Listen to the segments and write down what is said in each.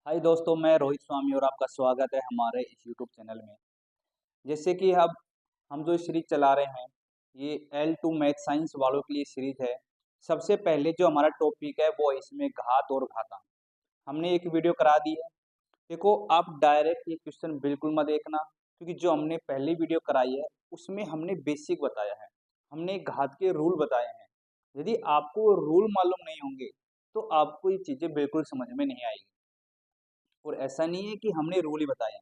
हाय दोस्तों, मैं रोहित स्वामी और आपका स्वागत है हमारे इस यूट्यूब चैनल में। जैसे कि अब हम जो सीरीज चला रहे हैं, ये L2 मैथ साइंस वालों के लिए सीरीज है। सबसे पहले जो हमारा टॉपिक है वो है इसमें घात और घातांक। हमने एक वीडियो करा दी है। देखो, आप डायरेक्ट ये क्वेश्चन बिल्कुल मत देखना, क्योंकि जो हमने पहली वीडियो कराई है उसमें हमने बेसिक बताया है, हमने घात के रूल बताए हैं। यदि आपको रूल मालूम नहीं होंगे तो आपको ये चीज़ें बिल्कुल समझ में नहीं आएगी। और ऐसा नहीं है कि हमने रूल ही बताए हैं,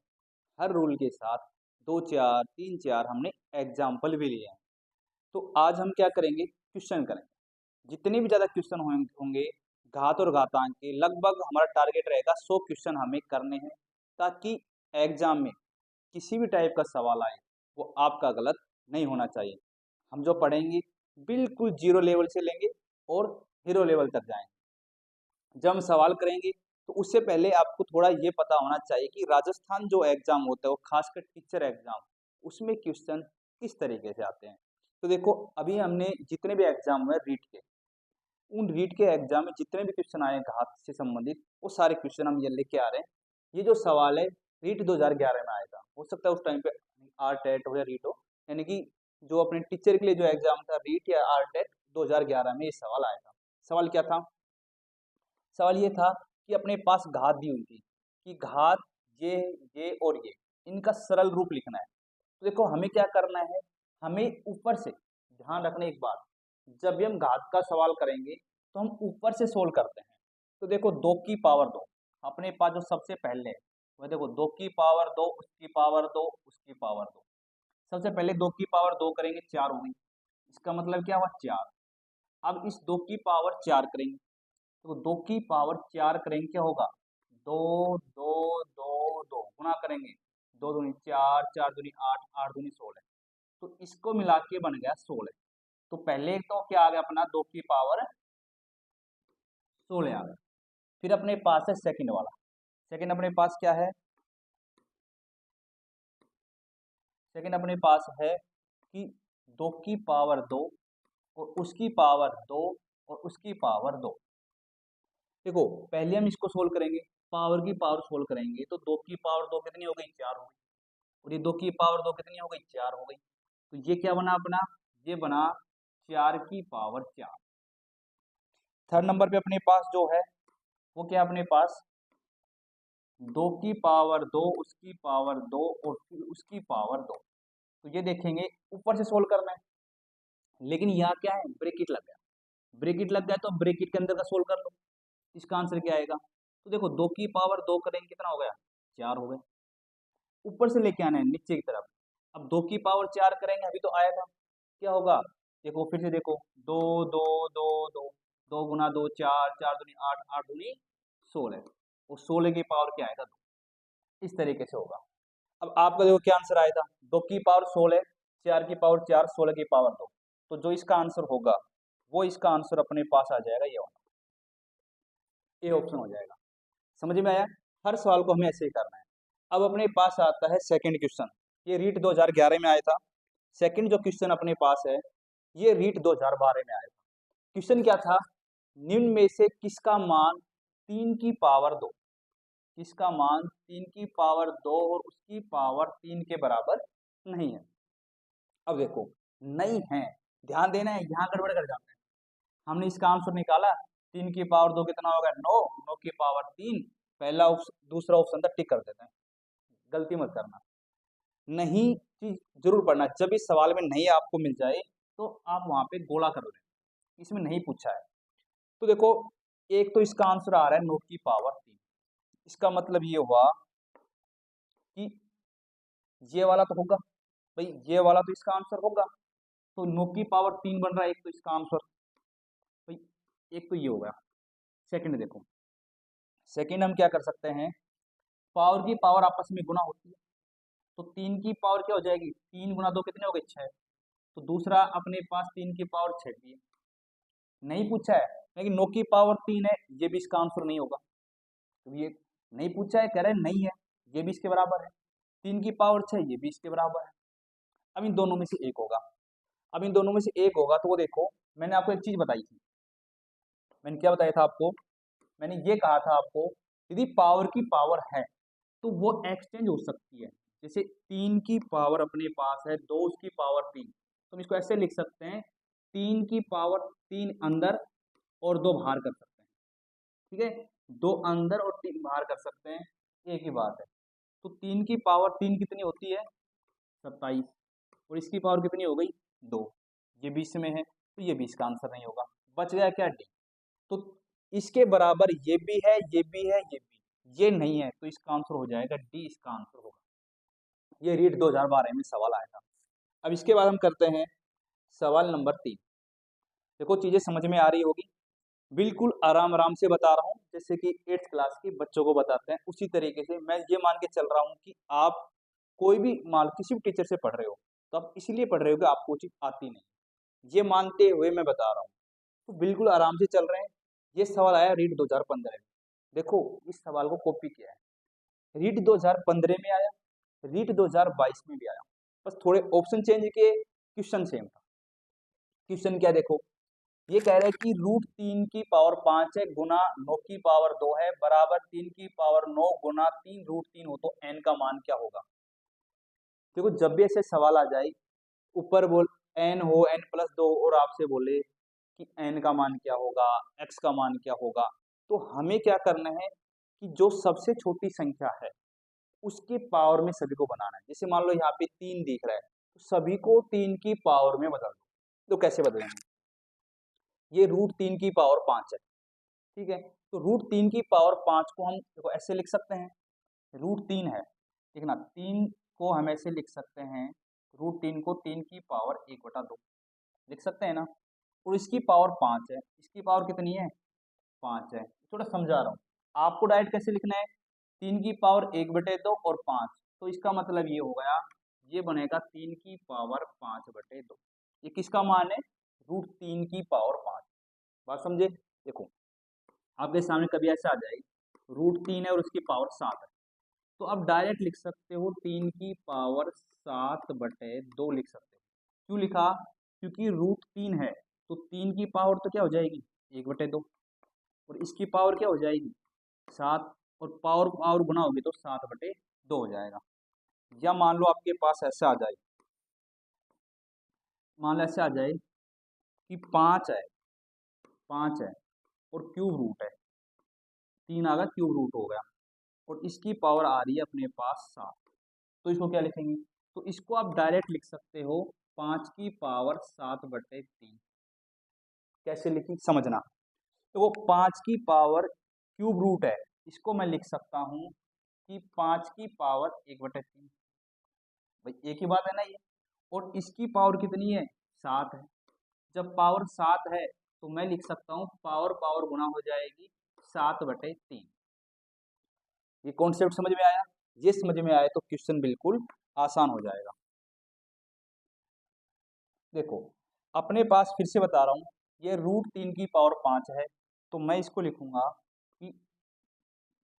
हर रूल के साथ 2-4, 3-4 हमने एग्जाम्पल भी लिए हैं। तो आज हम क्या करेंगे, क्वेश्चन करेंगे। जितने भी ज़्यादा क्वेश्चन होंगे घात और घातांक के, लगभग हमारा टारगेट रहेगा 100 क्वेश्चन हमें करने हैं, ताकि एग्जाम में किसी भी टाइप का सवाल आए वो आपका गलत नहीं होना चाहिए। हम जो पढ़ेंगे बिल्कुल जीरो लेवल से लेंगे और हीरो लेवल तक जाएंगे। जब हम सवाल करेंगे तो उससे पहले आपको थोड़ा ये पता होना चाहिए कि राजस्थान जो एग्जाम होता है वो खासकर टीचर एग्जाम, उसमें क्वेश्चन किस तरीके से आते हैं। तो देखो, अभी हमने जितने भी एग्जाम हुए रीट के, उन रीट के एग्जाम में जितने भी क्वेश्चन आए घात से संबंधित, वो सारे क्वेश्चन हम ये लेके आ रहे हैं। ये जो सवाल है रीट 2011 में आया था, हो सकता है उस टाइम पे आर टेट हो या रीट हो, यानी कि जो अपने टीचर के लिए जो एग्जाम था रीट या आर टेट 2011 में ये सवाल आया था। सवाल क्या था? सवाल ये था कि अपने पास घात दी हुई थी कि घात ये और ये, इनका सरल रूप लिखना है। तो देखो, हमें क्या करना है, हमें ऊपर से ध्यान रखना एक बात, जब भी हम घात का सवाल करेंगे तो हम ऊपर से सोल्व करते हैं। तो देखो, 2 की पावर 2 अपने पास जो सबसे पहले है वह देखो 2 की पावर 2, उसकी पावर 2, उसकी पावर 2। सबसे पहले 2 की पावर 2 करेंगे, 4 हो गई। इसका मतलब क्या हुआ, 4। अब इस 2 की पावर 4 करेंगे, तो 2 की पावर 4 करेंगे, क्या होगा, 2 2 2 2 गुणा करेंगे, 2 दूनी 4, 4 दूनी 8, 8 दूनी 16। तो इसको मिला के बन गया 16। तो पहले तो क्या आ गया अपना 2 की पावर 16 आ गया। फिर अपने पास है सेकंड वाला। सेकंड अपने पास क्या है, सेकंड अपने पास है कि 2 की पावर 2 और उसकी पावर 2 और उसकी पावर 2। देखो, पहले हम इसको सोल्व करेंगे, पावर की पावर सोल्व करेंगे तो 2 की पावर 2 कितनी हो गई, 4 हो गई। और ये 2 की पावर 2 कितनी हो गई, 4 हो गई। तो ये क्या बना अपना, ये बना 4 की पावर 4। थर्ड नंबर पे अपने पास जो है वो क्या, अपने पास 2 की पावर 2, उसकी पावर 2 और फिर उसकी पावर 2। तो ये देखेंगे ऊपर से सोल्व करना है, लेकिन यहाँ क्या है, ब्रेकेट लग गया। ब्रेकेट लग गया तो ब्रेकेट के अंदर का सोल्व कर लो, इसका आंसर क्या आएगा। तो देखो, 2 की पावर 2 करेंगे कितना हो गया, 4 हो गया। ऊपर से लेके आना है नीचे की तरफ। अब 2 की पावर 4 करेंगे, अभी तो आया था, क्या होगा, देखो फिर से देखो, 2 2 2 2, 2 गुना 2 4, 4 दूनी 8, 8 दूनी 16, और 16 की पावर क्या आएगा, 2। इस तरीके से होगा। अब आपका देखो क्या आंसर आया था, 2 की पावर 16, 4 की पावर 4, 16 की पावर 2। तो जो इसका आंसर होगा वो इसका आंसर अपने पास आ जाएगा, ये वाला, ए ऑप्शन हो जाएगा। समझ में आया? हर सवाल को हमें ऐसे ही करना है। अब अपने पास आता है सेकंड क्वेश्चन। ये रीट 2011 में आया था। सेकंड जो क्वेश्चन अपने पास है ये रीट 2012 में आया था। क्वेश्चन क्या था, निम्न में से किसका मान 3 की पावर 2, किसका मान 3 की पावर 2 और उसकी पावर 3 के बराबर नहीं है। अब देखो, नहीं है, ध्यान देना है, यहाँ गड़बड़ कर जाते हैं। हमने इसका आंसर निकाला, 3 की पावर 2 कितना होगा, 9, 9 की पावर 3। पहला ऑप्शन दूसरा ऑप्शन था, टिक कर देते हैं। गलती मत करना, नहीं चीज जरूर पढ़ना। जब इस सवाल में नहीं आपको मिल जाए तो आप वहां पे गोला कर लें, इसमें नहीं पूछा है। तो देखो, एक तो इसका आंसर आ रहा है 9 की पावर 3। इसका मतलब ये हुआ कि ये वाला तो होगा, भाई ये वाला तो इसका आंसर होगा। तो 9 की पावर 3 बन रहा है, एक तो इसका आंसर, भाई एक तो ये हो गया। सेकंड देखो, सेकंड हम क्या कर सकते हैं, पावर की पावर आपस में गुना होती है, तो 3 की पावर क्या हो जाएगी, 3 गुना 2 कितने हो गए, 6। तो दूसरा अपने पास 3 की पावर 6 भी है, नहीं पूछा है, लेकिन 9 की पावर 3 है, ये भी इसका आंसर नहीं होगा। तो ये नहीं पूछा है, कह रहे हैं नहीं है, ये भी इसके बराबर है। 3 की पावर 6 ये भी इसके बराबर है। अब इन दोनों में से एक होगा। अब इन दोनों में से एक होगा तो वो देखो, मैंने आपको एक चीज बताई थी। मैंने क्या बताया था आपको, मैंने ये कहा था आपको यदि पावर की पावर है तो वो एक्सचेंज हो सकती है। जैसे 3 की पावर अपने पास है, 2 उसकी पावर 3, तो हम इसको ऐसे लिख सकते हैं 3 की पावर 3 अंदर और 2 बाहर कर सकते हैं। ठीक है, 2 अंदर और 3 बाहर कर सकते हैं, एक ही बात है। तो 3 की पावर 3 कितनी होती है? 27, और इसकी पावर कितनी हो गई? 2। ये 20 में है तो ये 20 का आंसर नहीं होगा। बच गया क्या? डी। तो इसके बराबर ये भी है, ये भी है, ये भी, ये नहीं है, तो इसका आंसर हो जाएगा डी, इसका आंसर होगा। ये रीट 2012 में सवाल आया था। अब इसके बाद हम करते हैं सवाल नंबर 3। देखो चीजें समझ में आ रही होगी, बिल्कुल आराम आराम से बता रहा हूँ, जैसे कि 8th क्लास के बच्चों को बताते हैं उसी तरीके से। मैं ये मान के चल रहा हूँ कि आप कोई भी मान किसी भी टीचर से पढ़ रहे हो तो आप इसीलिए पढ़ रहे हो कि आपको चीज आती नहीं, ये मानते हुए मैं बता रहा हूँ। तो बिल्कुल आराम से चल रहे हैं। ये सवाल आया रीट 2015 में। देखो इस सवाल को कॉपी किया है, रीट 2015 में आया, रीट 2022 में भी आया, बस थोड़े ऑप्शन चेंज किए, क्वेश्चन सेम था। क्वेश्चन क्या देखो, ये कह रहा है कि रूट 3 की पावर 5 है गुना 9 की पावर 2 है बराबर 3 की पावर 9 गुना 3 रूट 3 हो तो n का मान क्या होगा। देखो जब भी ऐसे सवाल आ जाए, ऊपर बोल n हो, n+2 और आपसे बोले कि n का मान क्या होगा, x का मान क्या होगा, तो हमें क्या करना है कि जो सबसे छोटी संख्या है उसके पावर में सभी को बनाना है। जैसे मान लो यहाँ पे 3 दिख रहा है तो सभी को 3 की पावर में बदल दो। तो कैसे बदलेंगे? ये रूट 3 की पावर 5 है, ठीक है, तो रूट 3 की पावर 5 को हम देखो ऐसे लिख सकते हैं, रूट 3 है, ठीक है ना, 3 को हम ऐसे लिख सकते हैं, रूट 3 को 3 की पावर 1/2 लिख सकते हैं ना, और इसकी पावर 5 है, इसकी पावर कितनी है? 5 है। थोड़ा समझा रहा हूँ आपको, डायरेक्ट कैसे लिखना है, 3 की पावर 1/2 और 5, तो इसका मतलब ये हो गया, ये बनेगा 3 की पावर 5/2। ये किसका मान है? रूट 3 की पावर 5। बात समझे? देखो आपके सामने कभी ऐसा आ जाए रूट 3 है और उसकी पावर 7 है, तो आप डायरेक्ट लिख सकते हो 3 की पावर 7/2 लिख सकते हो। क्यों लिखा? क्योंकि रूट 3 है तो 3 की पावर तो क्या हो जाएगी? 1/2, और इसकी पावर क्या हो जाएगी? 7, और पावर पावर गुना होगी तो 7/2 हो जाएगा। या मान लो आपके पास ऐसा आ जाए, मान लो ऐसे आ जाए कि 5 है, 5 है और क्यूब रूट है, 3 आ गया, क्यूब रूट हो गया, और इसकी पावर आ रही है अपने पास 7, तो इसको क्या लिखेंगे? तो इसको आप डायरेक्ट लिख सकते हो 5 की पावर 7/3। कैसे लिखी समझना, तो वो 5 की पावर क्यूब रूट है, इसको मैं लिख सकता हूँ कि 5 की पावर 1/3, भाई एक ही बात है ना ये, और इसकी पावर कितनी है? 7 है। जब पावर 7 है तो मैं लिख सकता हूँ पावर पावर गुना हो जाएगी 7/3। ये कॉन्सेप्ट समझ में आया? ये समझ में आया तो क्वेश्चन बिल्कुल आसान हो जाएगा। देखो अपने पास फिर से बता रहा हूँ, ये रूट 3 की पावर 5 है, तो मैं इसको लिखूंगा कि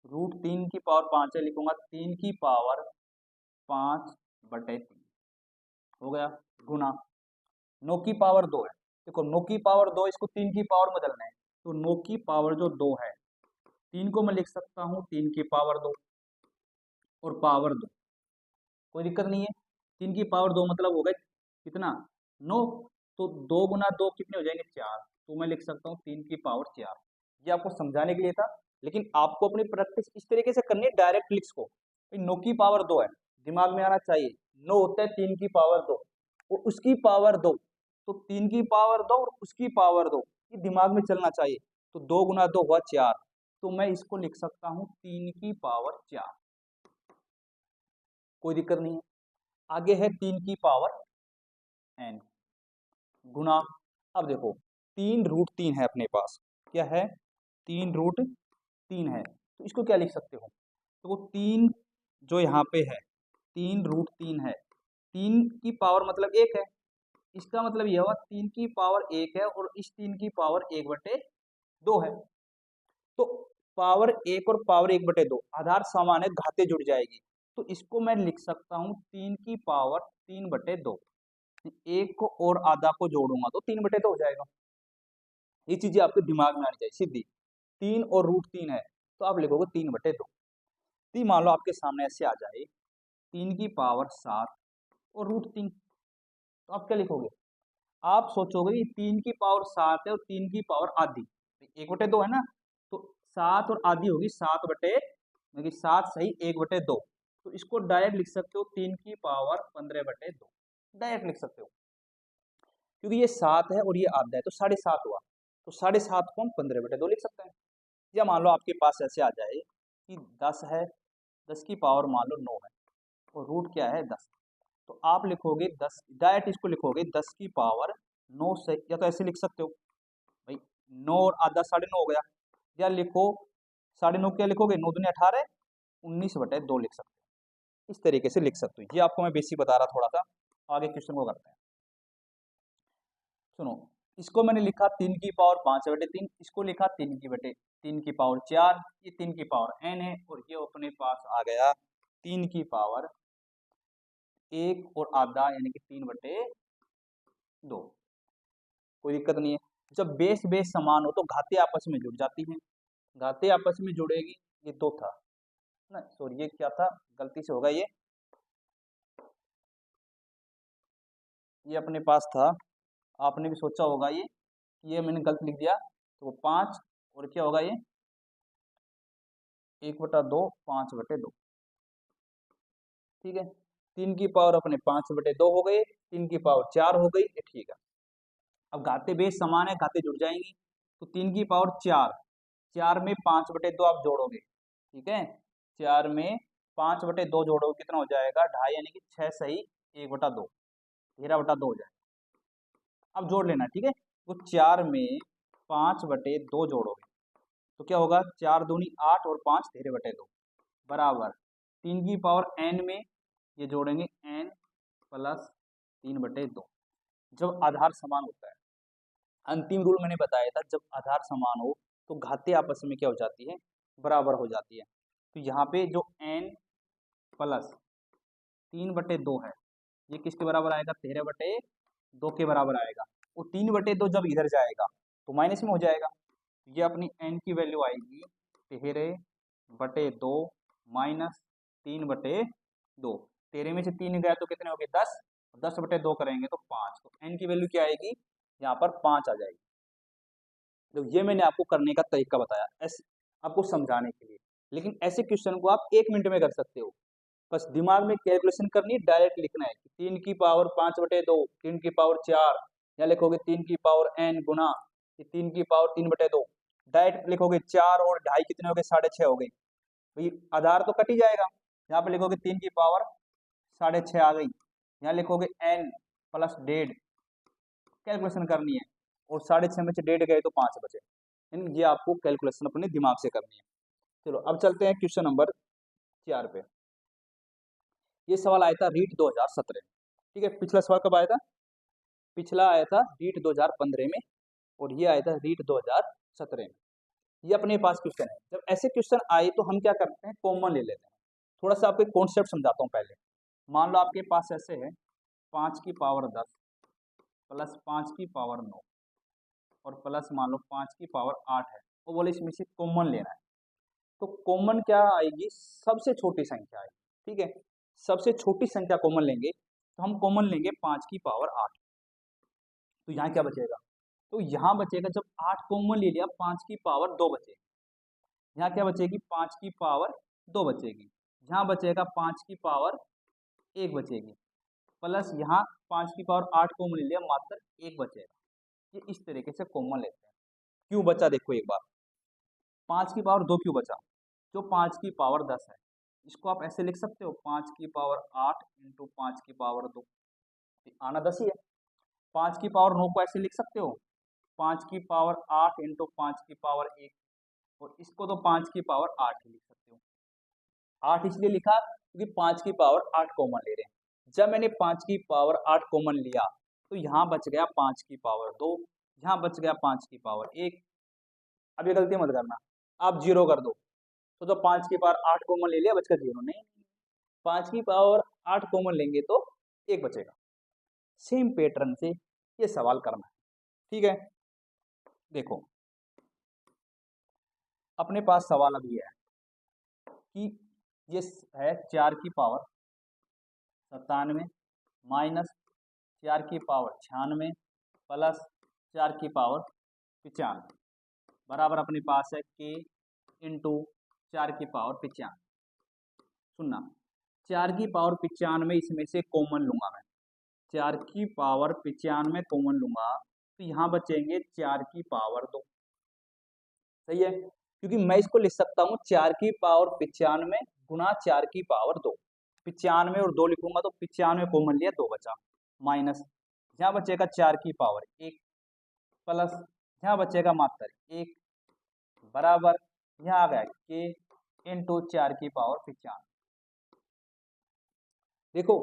रूट 3 की पावर 5 है, लिखूंगा 3 की पावर 5/3 हो गया, गुना 9 की पावर 2 है। देखो 9 की पावर 2, इसको 3 की पावर में बदलना है, तो 9 की पावर जो 2 है, 3 को मैं लिख सकता हूँ 3 की पावर 2 और पावर 2, कोई दिक्कत नहीं है। 3 की पावर 2 मतलब हो गया कितना? 9, तो 2 गुना 2 कितने हो जाएंगे? 4, तो मैं लिख सकता हूँ 3 की पावर 4। ये आपको समझाने के लिए था, लेकिन आपको अपनी प्रैक्टिस इस तरीके से करनी है, डायरेक्ट लिख को 9 की पावर 2 है, दिमाग में आना चाहिए 9 होता है 3 की पावर 2 और उसकी पावर 2, तो 3 की पावर 2 और उसकी पावर 2, ये दिमाग में चलना चाहिए। तो 2 गुना 2 हुआ 4, तो मैं इसको लिख सकता हूँ 3 की पावर 4, कोई दिक्कत नहीं है। आगे है 3 की पावर n गुना, अब देखो 3 रूट 3 है अपने पास, क्या है? 3 रूट 3 है, तो इसको क्या लिख सकते हो? तो वो 3 जो यहाँ पे है 3 रूट 3 है, 3 की पावर मतलब 1 है, इसका मतलब यह हुआ 3 की पावर 1 है और इस 3 की पावर 1/2 है। तो पावर 1 और पावर 1/2 आधार समान है, घाते जुड़ जाएगी, तो इसको मैं लिख सकता हूँ 3 की पावर 3/2, एक को और आधा को जोड़ूंगा तो 3/2 हो जाएगा। ये चीजें आपके दिमाग में आनी चाहिए सीधी। 3 और रूट 3 है, तो आप लिखोगे 3/2। तो मान लो आपके सामने ऐसे आ जाए 3 की पावर 7 और √3, तो आप क्या लिखोगे? आप सोचोगे ये 3 की पावर 7 है और 3 की पावर ½ 1/2 है ना, तो 7 और आधी होगी 7 सही 1/2। तो इसको डायरेक्ट लिख सकते हो 3 की पावर 15/2, डायरेक्ट लिख सकते हो, क्योंकि ये 7 है और ये आधा है तो 7.5 हुआ, तो 7.5 को हम 15/2 लिख सकते हैं। या मान लो आपके पास ऐसे आ जाए कि 10 है, 10 की पावर मान लो 9 है और रूट क्या है 10, तो आप लिखोगे 10, डायरेक्ट इसको लिखोगे 10 की पावर 9 से, या तो ऐसे लिख सकते हो भाई 9 और आधा 9.5 हो गया, या लिखो 9.5 क्या लिखोगे 9 दूनी 18 19/2 लिख सकते हो, इस तरीके से लिख सकते हो। ये आपको मैं बेसिक बता रहा थोड़ा सा, आगे क्वेश्चन को करते हैं। सुनो, इसको मैंने लिखा 3 की पावर 5/3, इसको लिखा 3 की पावर 4, ये 3 की पावर n है, और ये अपने पास आ गया 3 की पावर 1 और आधा यानी कि 3/2। कोई दिक्कत नहीं है। जब बेस बेस समान हो तो घाते आपस में जुड़ जाती हैं, घाते आपस में जुड़ेगी, ये 2 था ना, सॉरी ये क्या था, गलती से होगा ये अपने पास था, आपने भी सोचा होगा ये मैंने गलत लिख दिया, तो 5 और क्या होगा ये 1/2 5/2, ठीक है। 3 की पावर अपने 5/2 हो गए, 3 की पावर 4 हो गई, ये ठीक है। अब घाते बेस समान है, घाते जुड़ जाएंगी, तो 3 की पावर 4, 4 में 5/2 आप जोड़ोगे, ठीक है, 4 में 5/2 जोड़ोगे कितना हो जाएगा 2.5, यानी कि 6 सही 1/2, 13/2 हो जाएगा। अब जोड़ लेना, ठीक है, तो 4 में 5/2 जोड़ोगे तो क्या होगा 4 दूनी 8 और 5 13/2 बराबर 3 की पावर n में ये जोड़ेंगे n प्लस 3/2। जब आधार समान होता है, अंतिम रूल मैंने बताया था, जब आधार समान हो तो घाते आपस में क्या हो जाती है बराबर हो जाती है। तो यहाँ पे जो n प्लस 3/2 है ये किसके बराबर आएगा 13/2 के बराबर आएगा, और 3/2 जब इधर जाएगा तो माइनस में हो जाएगा, ये अपनी n की वैल्यू आएगी 13/2 माइनस 3/2, 13 में से 3 गया तो कितने हो गए 10, 10/2 करेंगे तो 5, तो n की वैल्यू क्या आएगी यहाँ पर 5 आ जाएगी। तो ये मैंने आपको करने का तरीका बताया ऐसे आपको समझाने के लिए, लेकिन ऐसे क्वेश्चन को आप 1 मिनट में कर सकते हो, बस दिमाग में कैलकुलेशन करनी है, डायरेक्ट लिखना है कि 3 की पावर 5/2, 3 की पावर 4, या लिखोगे 3 की पावर n गुना 3 की पावर 3/2, डायरेक्ट लिखोगे 4 और 2.5 कितने हो गए 6.5 हो गए, भाई आधार तो कट ही जाएगा, यहाँ पे लिखोगे 3 की पावर 6.5 आ गई, यहाँ लिखोगे n प्लस 1.5, कैलकुलेशन करनी है, और 6.5 में से 1.5 गए तो 5 बचे, यानी ये आपको कैलकुलेशन अपने दिमाग से करनी है। चलो अब चलते हैं क्वेश्चन नंबर 4 पे। ये सवाल आया था रीट 2017, ठीक है, पिछला सवाल कब आया था, पिछला आया था रीट 2015 में, और ये आया था रीट 2017 में। ये अपने पास क्वेश्चन है, जब ऐसे क्वेश्चन आए तो हम क्या करते हैं कॉमन ले लेते हैं। थोड़ा सा आपको कॉन्सेप्ट समझाता हूँ पहले। मान लो आपके पास ऐसे है 5 की पावर 10 प्लस 5 की पावर 9 और प्लस मान लो 5 की पावर 8 है, वो बोले इसमें से कॉमन लेना है, तो कॉमन क्या आएगी सबसे छोटी संख्या आएगी, ठीक है, सबसे छोटी संख्या कॉमन लेंगे, तो हम कॉमन लेंगे 5 की पावर 8, तो यहाँ क्या बचेगा, तो यहाँ बचेगा जब 8 कॉमन ले लिया 5 की पावर 2 बचेगी, यहाँ क्या बचेगी 5 की पावर 2 बचेगी, यहाँ बचेगा 5 की पावर 1 बचेगी, प्लस यहाँ 5 की पावर 8 कॉमन ले लिया मात्र 1 बचेगा। ये इस तरीके से कॉमन लेते हैं। क्यों बचा देखो एक बार, 5 की पावर 2 क्यों बचा, जो 5 की पावर 10 है इसको आप ऐसे लिख सकते हो 5 की पावर 8 इंटू 5 की पावर 2, आना 10 ही है। 5 की पावर 9 को ऐसे लिख सकते हो 5 की पावर 8 इंटू 5 की पावर 1, और इसको तो 5 की पावर 8 ही लिख सकते हो। 8 इसलिए लिखा क्योंकि 5 की पावर 8 कॉमन ले रहे हैं, जब मैंने 5 की पावर 8 कॉमन लिया तो यहाँ बच गया 5 की पावर 2, यहाँ बच गया 5 की पावर 1। अब ये गलती मत करना, आप 0 कर दो, तो जब 5 की पावर 8 कॉमन ले लिया बचकर 0 नहीं, 5 की पावर 8 कॉमन लेंगे तो 1 बचेगा। सेम पैटर्न से ये सवाल करना है, ठीक है। देखो अपने पास सवाल अभी है कि ये है 4 की पावर 97 माइनस 4 की पावर 96 प्लस 4 की पावर 95 बराबर अपने पास है के इंटू 4 की पावर 95। सुनना, 4 की पावर 95 इसमें से कॉमन लूंगा मैं, 4 की पावर 95 कॉमन लूंगा तो यहाँ बचेंगे 4 की पावर 2। सही है, क्योंकि मैं इसको लिख सकता हूँ 4 की पावर 95 गुना 4 की पावर 2। 95 और 2 लिखूंगा तो 95 कॉमन लिया 2 बचा, माइनस यहाँ बचेगा 4 की पावर 1 प्लस यहाँ बचेगा मात्र 1 बराबर यहाँ आ गया के इंटू 4 की पावर 95। देखो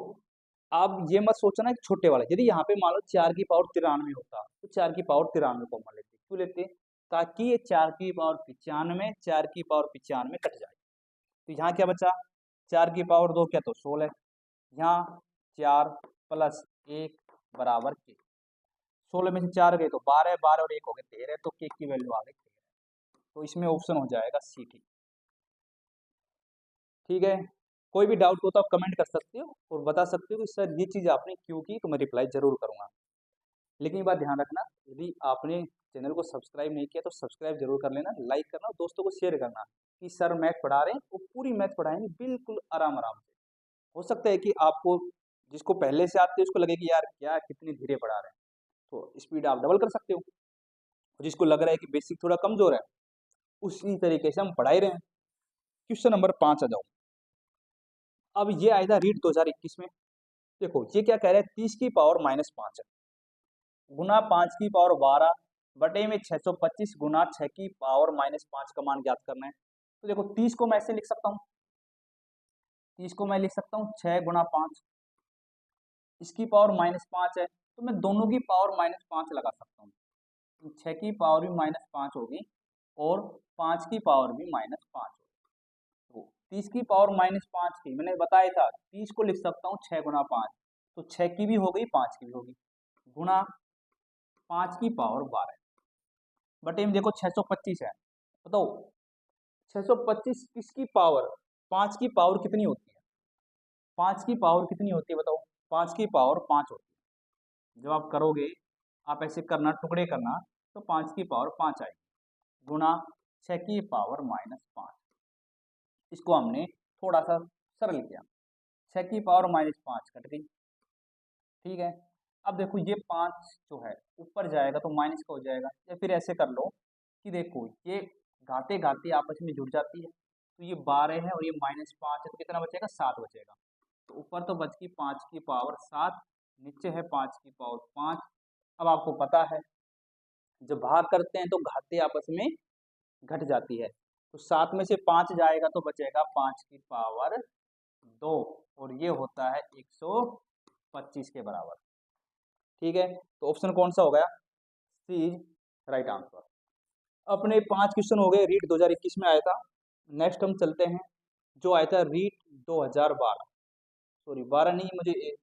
अब ये मत सोचना कि छोटे वाला, यदि यहाँ पे मान लो 4 की पावर 93 होता तो 4 की पावर 93 कॉमन लेते, क्यों लेते, ताकि ये 4 की पावर 95 4 की पावर 95 कट जाए। तो यहाँ क्या बचा, 4 की पावर 2 क्या तो 16, यहाँ 4 प्लस 1 बराबर के, 16 में से 4 गए तो 12, 12 और 1 हो गए 13, तो के की वैल्यू आ गई 13। तो इसमें ऑप्शन हो जाएगा सी। ठीक है, कोई भी डाउट हो तो आप कमेंट कर सकते हो और बता सकते हो कि सर ये चीज़ आपने क्यों की, तो मैं रिप्लाई जरूर करूँगा। लेकिन ये बात ध्यान रखना, यदि आपने चैनल को सब्सक्राइब नहीं किया तो सब्सक्राइब जरूर कर लेना, लाइक करना और दोस्तों को शेयर करना कि सर मैथ पढ़ा रहे हैं, वो पूरी मैथ पढ़ाएंगे बिल्कुल आराम आराम से। हो सकता है कि आपको जिसको पहले से आते है उसको लगे कि यार क्या कितनी धीरे पढ़ा रहे हैं, तो स्पीड आप डबल कर सकते हो। जिसको लग रहा है कि बेसिक थोड़ा कमजोर है, उसी तरीके से हम पढ़ा ही रहे हैं। क्वेश्चन नंबर 5 आ जाओ। अब ये आया था रीट 2021 में। देखो ये क्या कह रहा है, 30 की पावर -5 है गुना 5 की पावर 12 बटे में 625 गुना 6 की पावर -5 का मान ज्ञात करना है। तो देखो 30 को मैं ऐसे लिख सकता हूँ, 30 को मैं लिख सकता हूँ 6 गुना 5, इसकी पावर -5 है तो मैं दोनों की पावर -5 लगा सकता हूँ। 6 की पावर भी -5 होगी और 5 की पावर भी -5 होगी। तो 30 की पावर -5 की मैंने बताया था, 30 को लिख सकता हूँ 6 गुना 5, तो 6 की भी हो गई 5 की भी होगी, गुना 5 की पावर 12 बटे में देखो 625 है। बताओ 625 किसकी पावर, 5 की पावर कितनी होती है, 5 की पावर कितनी होती है बताओ, 5 की पावर 5 होती है। जब आप करोगे, आप ऐसे करना टुकड़े करना तो 5 की पावर 5 आएगी गुना 6 की पावर -5। इसको हमने थोड़ा सा सरल किया, 6 की पावर -5 कट गई। ठीक है, अब देखो ये 5 जो है ऊपर जाएगा तो माइनस का हो जाएगा, या फिर ऐसे कर लो कि देखो ये घाते घाते आपस में जुड़ जाती है, तो ये 12 है और ये -5 है तो कितना बचेगा, 7 बचेगा। तो ऊपर तो बच गई 5 की पावर 7, नीचे है 5 की पावर 5। अब आपको पता है जब भाग करते हैं तो घाते आपस में घट जाती है, तो 7 में से 5 जाएगा तो बचेगा 5 की पावर 2 और ये होता है 125 के बराबर। ठीक है, तो ऑप्शन कौन सा हो गया, सी इज राइट आंसर। अपने 5 क्वेश्चन हो गए, रीट 2021 में आया था। नेक्स्ट हम चलते हैं जो आया था रीट 2012, सॉरी 12 नहीं, मुझे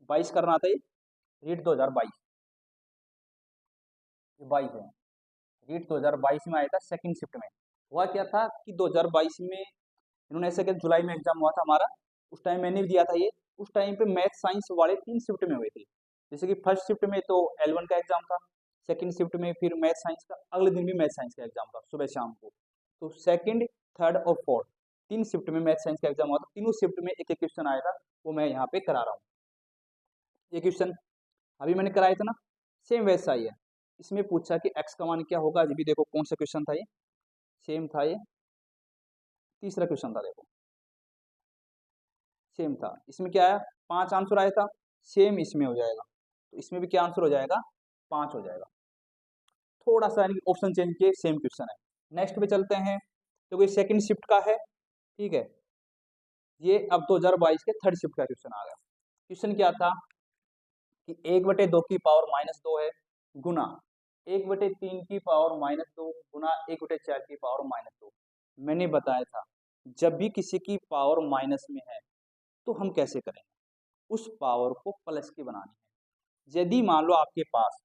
22 करना था, ये रीट 2022, ये 22 है। रीट 2022 में आया था सेकंड शिफ्ट में। हुआ क्या था कि 2022 में इन्होंने ऐसे किया, जुलाई में एग्जाम हुआ था हमारा, उस टाइम मैंने भी दिया था ये। उस टाइम पे मैथ साइंस वाले 3 शिफ्ट में हुए थे। जैसे कि फर्स्ट शिफ्ट में तो L1 का एग्जाम था, सेकंड शिफ्ट में फिर मैथ साइंस का, अगले दिन भी मैथ साइंस का एग्जाम था सुबह शाम को। तो सेकंड, थर्ड और फोर्थ 3 शिफ्ट में मैथ साइंस का एग्जाम हुआ था। तीनों शिफ्ट में एक एक क्वेश्चन आया था, वो मैं यहाँ पे करा रहा हूँ। ये क्वेश्चन अभी मैंने कराया था ना, सेम वैसा ही है। इसमें पूछा कि एक्स का मान क्या होगा, अभी भी देखो कौन सा क्वेश्चन था ये, सेम था ये, तीसरा क्वेश्चन था, देखो सेम था। इसमें क्या आया, 5 आंसर आया था, सेम इसमें हो जाएगा, तो इसमें भी क्या आंसर हो जाएगा, 5 हो जाएगा। थोड़ा सा ऑप्शन चेंज किए, सेम क्वेश्चन है। नेक्स्ट पे चलते हैं, तो ये सेकंड शिफ्ट का है। ठीक है, ये अब 2022 के थर्ड शिफ्ट का क्वेश्चन आ गया। क्वेश्चन क्या था कि 1/2 की पावर -2 है गुना 1/3 की पावर -2 गुना 1/4 की पावर -2। मैंने बताया था जब भी किसी की पावर माइनस में है तो हम कैसे करेंगे, उस पावर को प्लस की बनानी है। यदि मान लो आपके पास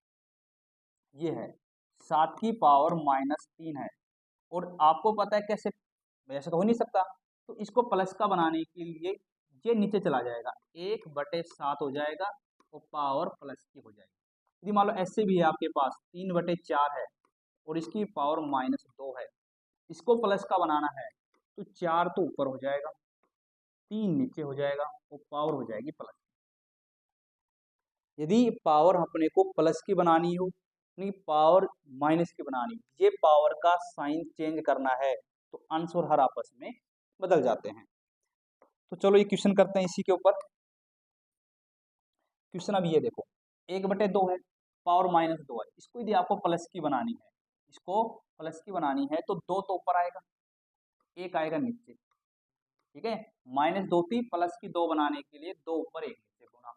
ये है 7 की पावर -3 है और आपको पता है कैसे, वैसे तो हो नहीं सकता, तो इसको प्लस का बनाने के लिए ये नीचे चला जाएगा, 1/7 हो जाएगा और पावर प्लस की हो जाएगी। यदि मान लो ऐसे भी है आपके पास 3/4 है और इसकी पावर -2 है, इसको प्लस का बनाना है तो 4 तो ऊपर हो जाएगा, 3 नीचे हो जाएगा और पावर हो जाएगी प्लस। यदि पावर अपने को प्लस की बनानी हो, नहीं पावर माइनस की बनानी, ये पावर का साइन चेंज करना है तो अंश और हर आपस में बदल जाते हैं। तो चलो ये क्वेश्चन करते हैं इसी के ऊपर। क्वेश्चन अब ये देखो, 1/2 है, पावर -2 है, इसको यदि आपको प्लस की बनानी है, इसको प्लस की बनानी है तो 2 तो ऊपर आएगा, 1 आएगा नीचे, ठीक है। -2 थी, प्लस की 2 बनाने के लिए 2 ऊपर 1 नीचे गुना।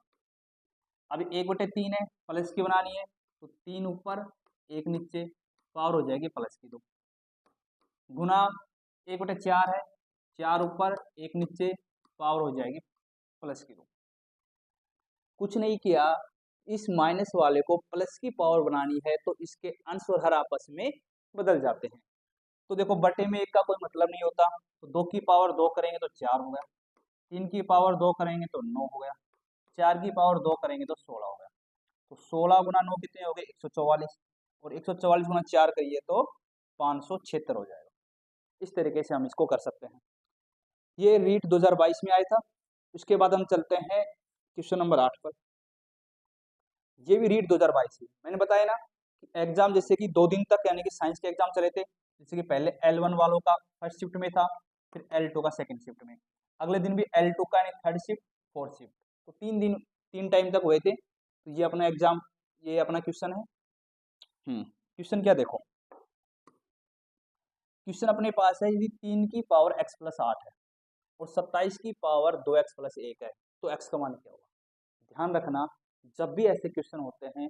अब 1/3 है, प्लस की बनानी है तो 3 ऊपर 1 नीचे, पावर हो जाएगी प्लस की 2 गुना 1/4 है, 4 ऊपर 1 नीचे, पावर हो जाएगी प्लस की 2। कुछ नहीं किया, इस माइनस वाले को प्लस की पावर बनानी है तो इसके अंश और हर आपस में बदल जाते हैं। तो देखो बटे में 1 का कोई मतलब नहीं होता, तो 2 की पावर 2 करेंगे तो 4 हो गया, 3 की पावर 2 करेंगे तो 9 हो गया, 4 की पावर 2 करेंगे तो 16 हो गया। तो 16 गुना 9 कितने हो गए, 144, और 144 गुना 4 करिए तो 576 हो जाएगा। इस तरीके से हम इसको कर सकते हैं। ये रीट 2022 में आया था। उसके बाद हम चलते हैं क्वेश्चन नंबर 8 पर। ये भी रीट 2022 है। मैंने बताया ना कि एग्जाम जैसे कि 2 दिन तक यानी कि साइंस के एग्जाम चले थे, जैसे कि पहले L1 वालों का फर्स्ट शिफ्ट में था, फिर L2 का सेकंड शिफ्ट में, अगले दिन भी L2 का यानी थर्ड शिफ्ट, फोर्थ शिफ्ट, तो 3 दिन 3 टाइम तक हुए थे। तो ये अपना एग्जाम, ये अपना क्वेश्चन है। क्वेश्चन क्या देखो, क्वेश्चन अपने पास है यदि 3 की पावर x+8 है और 27 की पावर 2x+1 है तो x का मान क्या होगा। ध्यान रखना, जब भी ऐसे क्वेश्चन होते हैं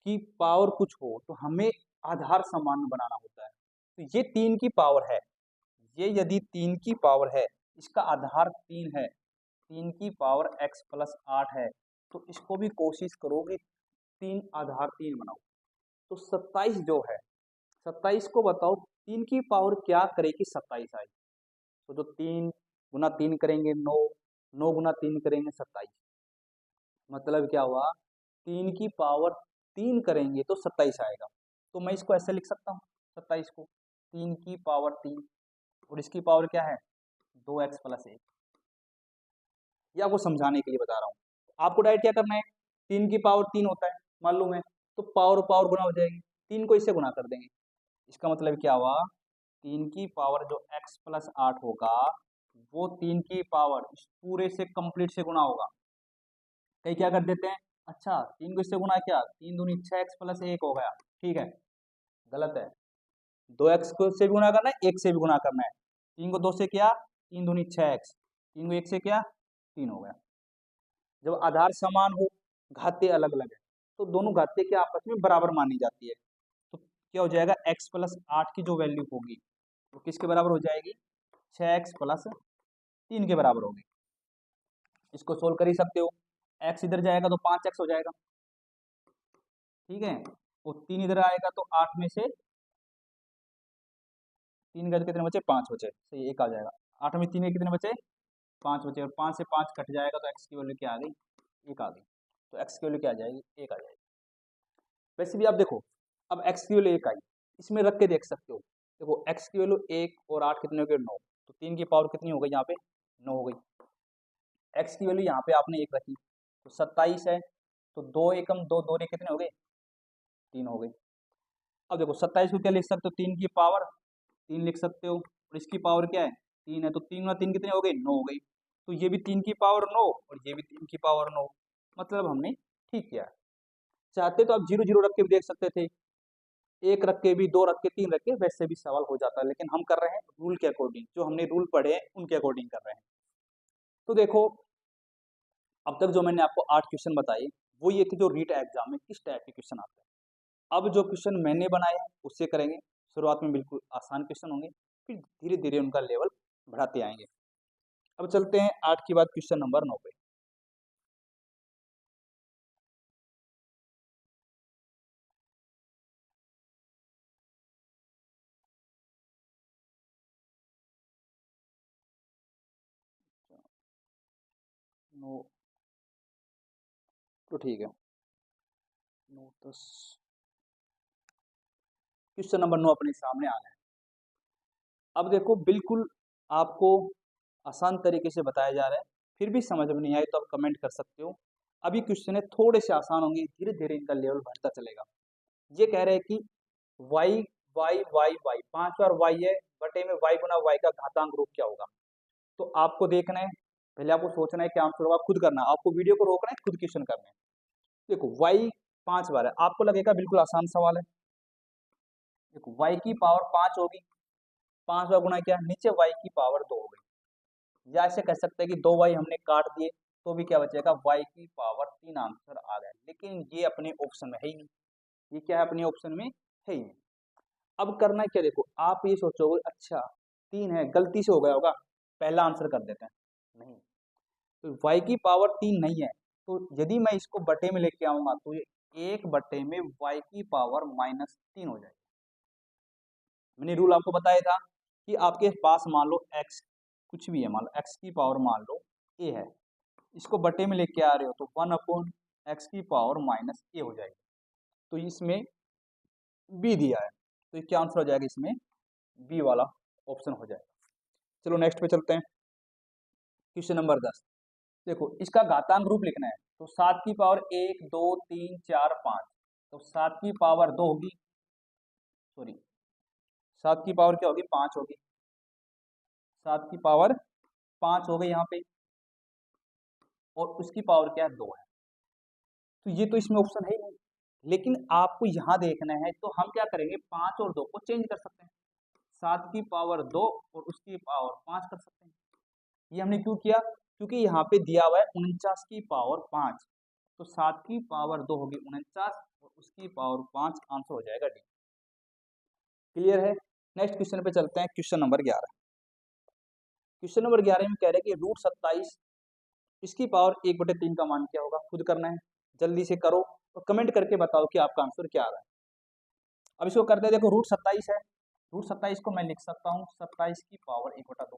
कि पावर कुछ हो तो हमें आधार समान बनाना होता है। तो ये 3 की पावर है, ये यदि 3 की पावर है, इसका आधार 3 है, 3 की पावर x+8 है, तो इसको भी कोशिश करो कि 3 आधार 3 बनाओ। तो 27 जो है, 27 को बताओ 3 की पावर क्या करेगी 27 आएगी, तो जो 3 गुना 3 करेंगे 9, 9 गुना 3 करेंगे 27, मतलब क्या हुआ 3 की पावर 3 करेंगे तो 27 आएगा। तो मैं इसको ऐसे लिख सकता हूँ 27 को 3 की पावर 3 और इसकी पावर क्या है 2x+1। ये आपको समझाने के लिए बता रहा हूँ। आपको डायरेक्ट क्या करना है, 3 की पावर 3 होता है मालूम है, तो पावर पावर गुना हो जाएगी, 3 को इससे गुना कर देंगे। इसका मतलब क्या हुआ 3 की पावर जो x+8 होगा वो 3 की पावर इस पूरे से कंप्लीट से गुना होगा। कई क्या कर देते हैं, अच्छा 3 को इससे गुना किया, 3 दूनी 6x+1 हो गया, ठीक है, गलत है। 2x को से भी गुना करना है, 1 से भी गुना करना है। 3 को 2 से किया, 3 दूनी 6x, 3 को 1 से किया, 3 हो गया। जब आधार समान हो, घाते अलग अलग है, तो दोनों घाते के आपस में बराबर मानी जाती है। तो क्या हो जाएगा x+8 की जो वैल्यू होगी वो किसके बराबर हो जाएगी, 6x+3 के बराबर होगी। इसको सोल्व कर ही सकते हो, x इधर जाएगा तो 5x हो जाएगा, ठीक है, और 3 इधर आएगा तो 8 में से 3 गए कितने बचे, 5 बचे, सही 1 आ जाएगा। 8 में 3 के कितने बचे, 5 बचे, और 5 से 5 कट जाएगा तो x की वैल्यू क्या आ गई, 1 आ गई। तो x की वैल्यू क्या आ जाएगी, 1 आ जाएगी। वैसे भी आप देखो, अब x की वैल्यू 1 आई, इसमें रख के देख सकते हो। देखो x की वैल्यू 1 और 8 कितने हो गए, 9, तो 3 की पावर कितनी हो गई यहाँ पे, 9 हो गई। x की वैल्यू यहाँ पे आपने 1 रखी तो 27 है, तो 2 एकम 2 2 कितने हो गए, 3 हो गई। अब देखो 27 को क्या लिख सकते हो, 3 की पावर 3 लिख सकते हो, और इसकी पावर क्या है 3 है, तो 3 गुना 3 कितने हो गए, 9 हो गई। तो ये भी 3 की पावर 9 और ये भी 3 की पावर 9, मतलब हमने ठीक किया। चाहते तो आप 0 0 रख के भी देख सकते थे, 1 रख के भी, 2 रख के, 3 रख के, वैसे भी सवाल हो जाता है, लेकिन हम कर रहे हैं रूल के अकॉर्डिंग, जो हमने रूल पढ़े हैं उनके अकॉर्डिंग कर रहे हैं। तो देखो अब तक जो मैंने आपको 8 क्वेश्चन बताए वो ये थे जो रीट एग्जाम में किस टाइप के क्वेश्चन आते हैं। अब जो क्वेश्चन मैंने बनाए हैं उससे करेंगे। शुरुआत में बिल्कुल आसान क्वेश्चन होंगे, फिर धीरे धीरे उनका लेवल बढ़ाते आएंगे। अब चलते हैं 8 के बाद क्वेश्चन नंबर 9 पे। 9 तो ठीक है, 9 10 क्वेश्चन नंबर 9 अपने सामने आ गया। अब देखो बिल्कुल आपको आसान तरीके से बताया जा रहा है, फिर भी समझ में नहीं आए तो आप कमेंट कर सकते हो। अभी क्वेश्चन है थोड़े से आसान होंगे, धीरे धीरे इनका लेवल बढ़ता चलेगा। ये कह रहे हैं कि y y y y 5 बार y है, बटे में y गुना y का घातांक रूप क्या होगा। तो आपको देखना है, पहले आपको सोचना है क्या आंसर होगा, खुद करना है, आपको वीडियो को रोकना है, खुद क्वेश्चन करना है। देखो y 5 बार है, आपको लगेगा बिल्कुल आसान सवाल है। देखो y की पावर 5 होगी, 5 बार गुना क्या, नीचे y की पावर 2 हो गई, या ऐसे कह सकते हैं कि 2y हमने काट दिए तो भी क्या बचेगा, y की पावर 3 आंसर आ गया। लेकिन ये अपने ऑप्शन में है ही नहीं, ये क्या है, अपने ऑप्शन में है ही नहीं। अब करना है क्या, देखो आप ये सोचोगे अच्छा 3 है, गलती से हो गया होगा, पहला आंसर कर देते हैं, नहीं, तो y की पावर 3 नहीं है, तो यदि मैं इसको बटे में लेके आऊंगा तो ये 1 बटे में y की पावर -3 हो जाएगी। मैंने रूल आपको बताया था कि आपके पास मान लो x कुछ भी है, मान लो x की पावर मान लो a है, इसको बटे में लेके आ रहे हो तो 1/x की पावर -a हो जाएगी। तो इसमें b दिया है, तो ये क्या आंसर हो जाएगा, इसमें b वाला ऑप्शन हो जाएगा। चलो नेक्स्ट पे चलते हैं, क्वेश्चन नंबर 10। देखो इसका घातांक रूप लिखना है, तो 7 की पावर 1 2 3 4 5, तो 7 की पावर 2 होगी, सॉरी 7 की पावर क्या होगी, 5 होगी, 7 की पावर 5 हो गई यहाँ पे, और उसकी पावर क्या है, 2 है। तो ये तो इसमें ऑप्शन है ही नहीं, लेकिन आपको यहाँ देखना है, तो हम क्या करेंगे, 5 और 2 को चेंज कर सकते हैं, 7 की पावर 2 और उसकी पावर 5 कर सकते हैं। ये हमने क्यों किया, क्योंकि यहाँ पे दिया हुआ है 49 की पावर 5, तो 7 की पावर 2 होगी 49 और उसकी पावर 5, आंसर हो जाएगा डी। क्लियर है। नेक्स्ट क्वेश्चन पे चलते हैं, क्वेश्चन नंबर 11। क्वेश्चन नंबर 11 में कह रहे हैं कि √27 इसकी पावर 1/3 का मान क्या होगा, खुद करना है, जल्दी से करो और कमेंट करके बताओ कि आपका आंसर क्या आ रहा है। अब इसको करते हैं, देखो √27 है, √27 को मैं लिख सकता हूँ 27 की पावर 1/2,